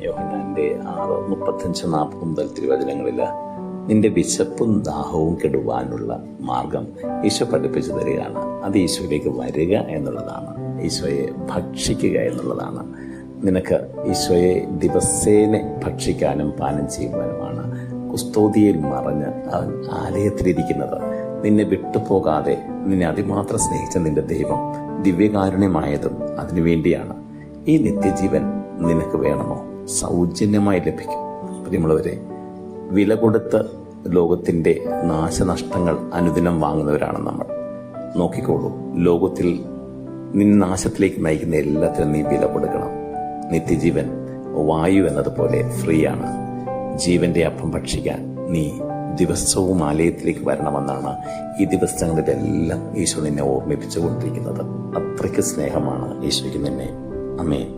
യോഹന്നാന്റെ 6:35-40 മുതൽ തിരുവചനങ്ങളിൽ നിന്റെ വിശപ്പും ദാഹവും കെടുവാനുള്ള മാർഗം ഈശോ പഠിപ്പിച്ചു തരികയാണ്. അത് ഈശോയിലേക്ക് വരിക എന്നുള്ളതാണ്, ഈശോയെ ഭക്ഷിക്കുക എന്നുള്ളതാണ്. നിനക്ക് ഈശോയെ ദിവസേന ഭക്ഷിക്കാനും പാനം ചെയ്യുവാനുമാണ് കുസ്തോതിയിൽ മറഞ്ഞ് അവൻ ആലയത്തിലിരിക്കുന്നത്. നിന്നെ വിട്ടുപോകാതെ നിന്നെ അതിമാത്രം സ്നേഹിച്ച നിന്റെ ദൈവം ദിവ്യകാരുണ്യമായതും അതിനുവേണ്ടിയാണ്. ഈ നിത്യജീവൻ നിനക്ക് വേണമോ? സൗജന്യമായി ലഭിക്കും. പ്രിയമുള്ളവരെ, വില കൊടുത്ത് ലോകത്തിൻ്റെ നാശനഷ്ടങ്ങൾ അനുദിനം വാങ്ങുന്നവരാണ് നമ്മൾ. നോക്കിക്കോളൂ, ലോകത്തിൽ നിന്നെ നാശത്തിലേക്ക് നയിക്കുന്ന എല്ലാത്തിനും നീ വില കൊടുക്കണം. നിത്യജീവൻ വായു എന്നതുപോലെ ഫ്രീ ആണ്. ജീവന്റെ അപ്പം ഭക്ഷിക്കാൻ നീ ദിവസവും ആലയത്തിലേക്ക് വരണമെന്നാണ് ഈ ദിവസങ്ങളിലെല്ലാം ഈശോ നിന്നെ ഓർമ്മിപ്പിച്ചുകൊണ്ടിരിക്കുന്നത്. അത്രയ്ക്ക് സ്നേഹമാണ് ഈശോയ്ക്ക് നിന്നെ. ആമേൻ.